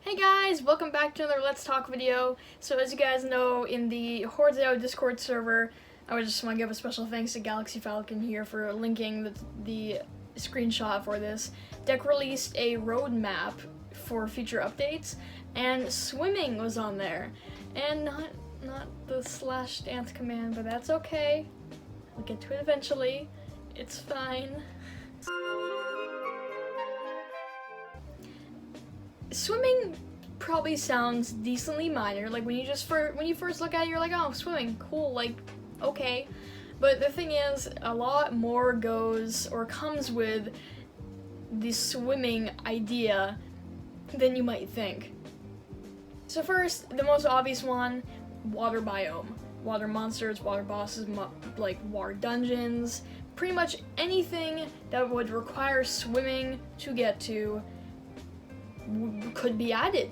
Hey guys, welcome back to another Let's Talk video. So as you guys know, in the Hordes Discord server, I would just want to give a special thanks to Galaxy Falcon here for linking the screenshot for this. Deck released a roadmap for future updates, and swimming was on there. And not the slash dance command, but that's okay. We'll get to it eventually. It's fine. Swimming probably sounds decently minor. Like when you first look at it, you're like, oh, swimming, cool, like, okay. But the thing is, a lot more goes or comes with the swimming idea than you might think. So first, the most obvious one, water biome. Water monsters, water bosses, like water dungeons, pretty much anything that would require swimming to get to could be added.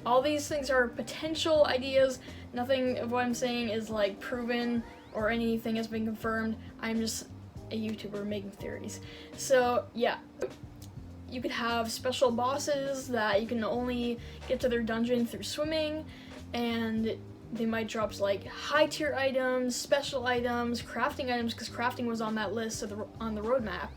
All these things are potential ideas. Nothing of what I'm saying is like proven or anything has been confirmed. I'm just a YouTuber making theories. So yeah, you could have special bosses that you can only get to their dungeon through swimming, and they might drop like high tier items, special items, crafting items, because crafting was on that list on the roadmap.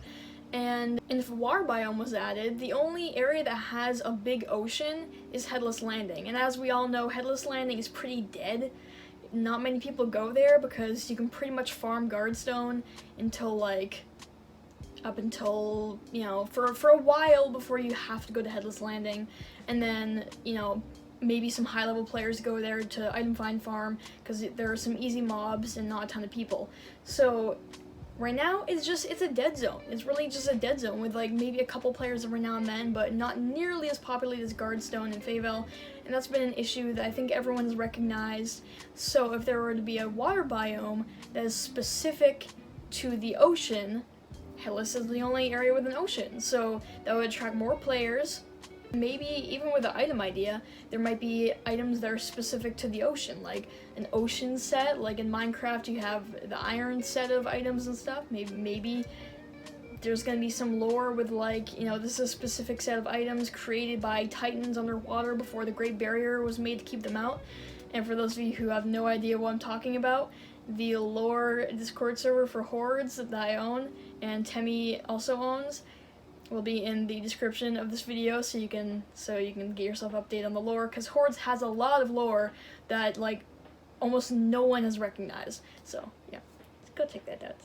And if water biome was added, the only area that has a big ocean is Headless Landing. And as we all know, Headless Landing is pretty dead. Not many people go there because you can pretty much farm guardstone until up until, for a while before you have to go to Headless Landing. And then, maybe some high level players go there to item find farm because there are some easy mobs and not a ton of people. So right now, it's a dead zone. It's really just a dead zone with like maybe a couple players every now and then, but not nearly as populated as guardstone and faivel, and that's been an issue that I think everyone's recognized. So if there were to be a water biome that is specific to the ocean, Headless is the only area with an ocean, so that would attract more players. Maybe even with the item idea, there might be items that are specific to the ocean, like an ocean set. Like in Minecraft, you have the iron set of items and stuff. Maybe there's gonna be some lore with this is a specific set of items created by titans underwater before the Great Barrier was made to keep them out. And for those of you who have no idea what I'm talking about, the lore Discord server for Hordes that I own and Temi also owns will be in the description of this video, so you can get yourself updated on the lore, because Hordes has a lot of lore that almost no one has recognized. So yeah, go check that out.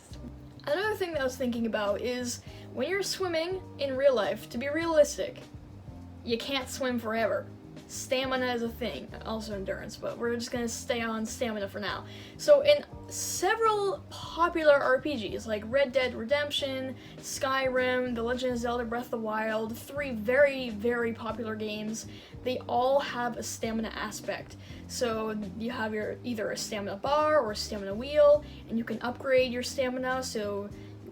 Another thing that I was thinking about is when you're swimming in real life, to be realistic, you can't swim forever. Stamina is a thing, also endurance, but we're just gonna stay on stamina for now. So in several popular RPGs like Red Dead Redemption, Skyrim, The Legend of Zelda Breath of the Wild, 3 very, very popular games, they all have a stamina aspect. So you have either a stamina bar or a stamina wheel, and you can upgrade your stamina. So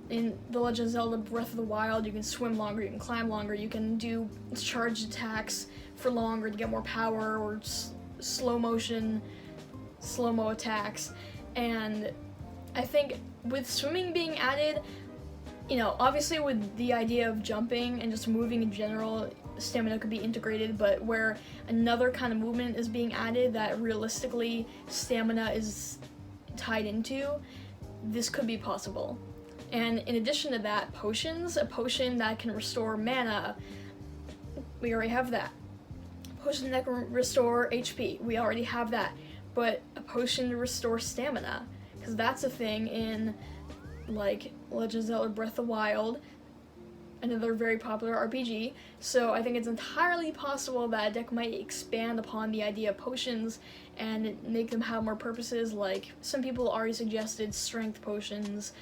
in The Legend of Zelda Breath of the Wild, you can swim longer, you can climb longer, you can do charged attacks for longer to get more power, or slow-mo attacks. And I think with swimming being added, obviously with the idea of jumping and just moving in general, stamina could be integrated, but where another kind of movement is being added that realistically stamina is tied into, this could be possible. And in addition to that, potions, a potion that can restore mana, we already have that. Potion that can restore HP, we already have that. But a potion to restore stamina, because that's a thing in Legend of Zelda Breath of the Wild, another very popular RPG. So I think it's entirely possible that a deck might expand upon the idea of potions and make them have more purposes. Like some people already suggested strength potions,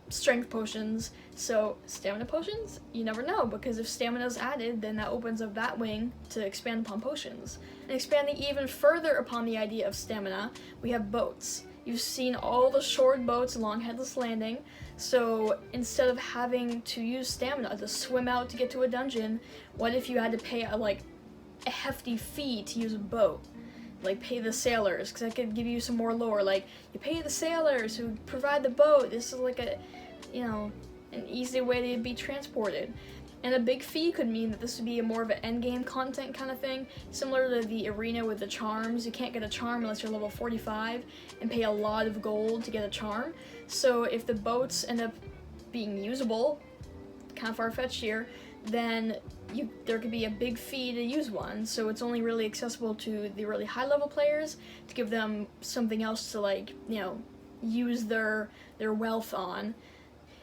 strength potions. So stamina potions, you never know, because if stamina is added, then that opens up that wing to expand upon potions. And expanding even further upon the idea of stamina, we have boats. You've seen all the shored boats along Headless Landing, so instead of having to use stamina to swim out to get to a dungeon, what if you had to pay a hefty fee to use a boat? Pay the sailors, because that could give you some more lore. You pay the sailors who provide the boat. This is an easy way to be transported. And a big fee could mean that this would be more of an endgame content kind of thing, similar to the arena with the charms. You can't get a charm unless you're level 45 and pay a lot of gold to get a charm. So if the boats end up being usable, kind of far-fetched here, then there could be a big fee to use one. So it's only really accessible to the really high-level players to give them something else to, like, you know, use their wealth on.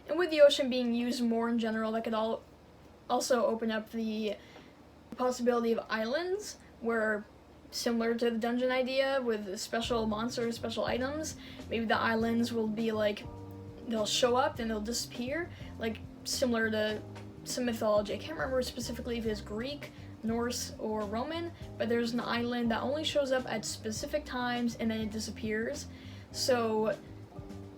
And with the ocean being used more in general, that could also open up the possibility of islands, where, similar to the dungeon idea with special monsters, special items, maybe the islands will be like, they'll show up then they'll disappear, like similar to some mythology. I can't remember specifically if it's Greek, Norse, or Roman, but there's an island that only shows up at specific times and then it disappears. So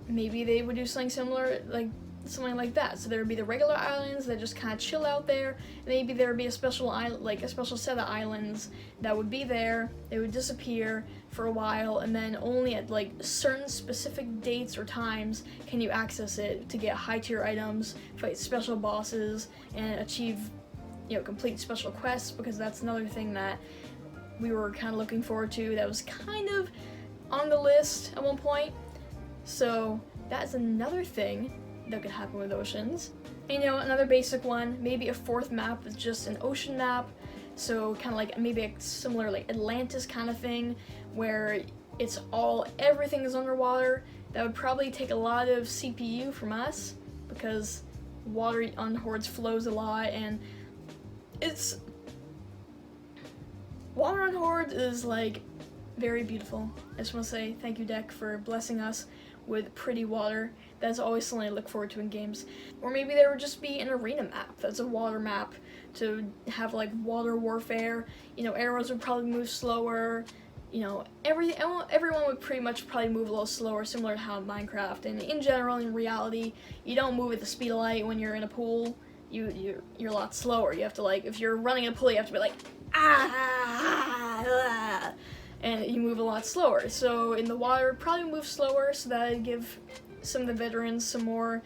maybe they would do something similar, like something like that. So there would be the regular islands that just kind of chill out there, and maybe there would be a special island, like a special set of islands that would be there. They would disappear for a while, and then only at like certain specific dates or times can you access it to get high tier items, fight special bosses, and achieve, you know, complete special quests, because that's another thing that we were kind of looking forward to that was kind of on the list at one point. So that's another thing that could happen with oceans. And, you know, another basic one, maybe a fourth map with just an ocean map, so kind of like maybe a similar like Atlantis kind of thing, where everything is underwater. That would probably take a lot of CPU from us, because water on Hordes flows a lot, and water on Hordes is like very beautiful. I just want to say thank you, deck, for blessing us with pretty water. That's always something I look forward to in games. Or maybe there would just be an arena map that's a water map to have like water warfare. You know, arrows would probably move slower. You know, everyone would pretty much probably move a little slower, similar to how in Minecraft. And in general, in reality, you don't move at the speed of light when you're in a pool. You're a lot slower. You have to, like, if you're running in a pool, you have to be like, ah, and you move a lot slower. So in the water, probably move slower, so that would give some of the veterans some more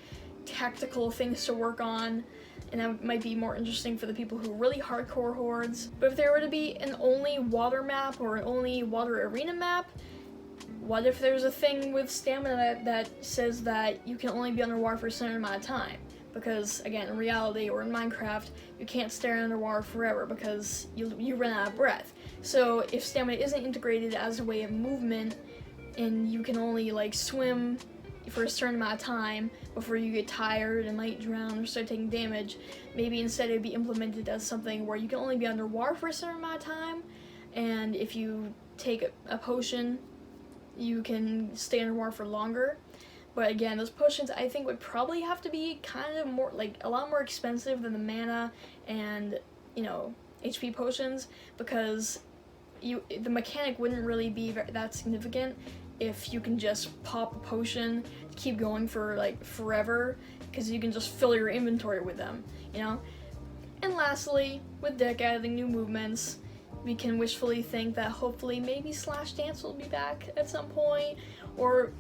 tactical things to work on, and that might be more interesting for the people who are really hardcore Hordes. But if there were to be an only water map or an only water arena map, what if there's a thing with stamina that says that you can only be underwater for a certain amount of time? Because, again, in reality or in Minecraft, you can't stay underwater forever because you run out of breath. So if stamina isn't integrated as a way of movement, and you can only, like, swim for a certain amount of time before you get tired and might drown or start taking damage, maybe instead it'd be implemented as something where you can only be underwater for a certain amount of time, and if you take a potion, you can stay underwater for longer. But again, those potions I think would probably have to be kind of more, like, a lot more expensive than the mana and, you know, HP potions, because the mechanic wouldn't really be that significant if you can just pop a potion to keep going for like forever, because you can just fill your inventory with them, you know? And lastly, with deck adding new movements, we can wishfully think that hopefully maybe Slash Dance will be back at some point, or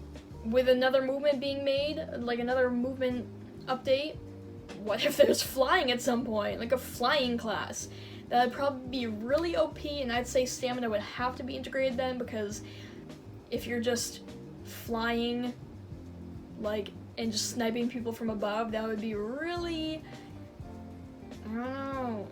with another movement being made, like another movement update. What if there's flying at some point, like a flying class? That'd probably be really OP, and I'd say stamina would have to be integrated then, because if you're just flying, like, and just sniping people from above, that would be really, I don't know.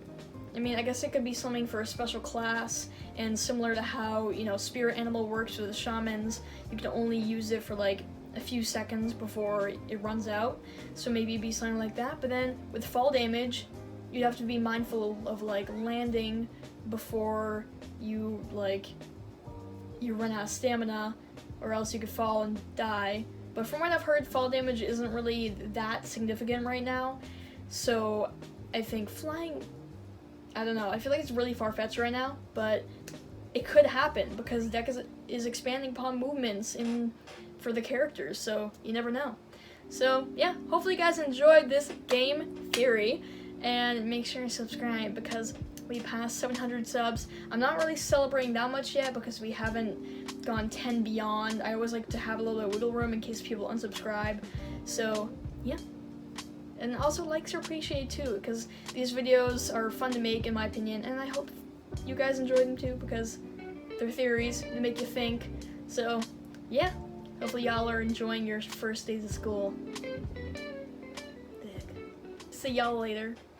I mean, I guess it could be something for a special class, and similar to how, you know, spirit animal works with the shamans, you can only use it for like a few seconds before it runs out, so maybe it'd be something like that. But then with fall damage, you'd have to be mindful of like landing before you run out of stamina, or else you could fall and die. But from what I've heard, fall damage isn't really that significant right now, so I think flying, I don't know, I feel like it's really far-fetched right now, but it could happen because deck is expanding upon movements for the characters, so you never know. So yeah, hopefully you guys enjoyed this game theory, and make sure to subscribe because we passed 700 subs. I'm not really celebrating that much yet because we haven't gone 10 beyond. I always like to have a little bit of wiggle room in case people unsubscribe. So yeah, And also likes are appreciated too, because these videos are fun to make in my opinion, and I hope you guys enjoy them too, because they're theories, they make you think. So yeah, hopefully y'all are enjoying your first days of school. See y'all later.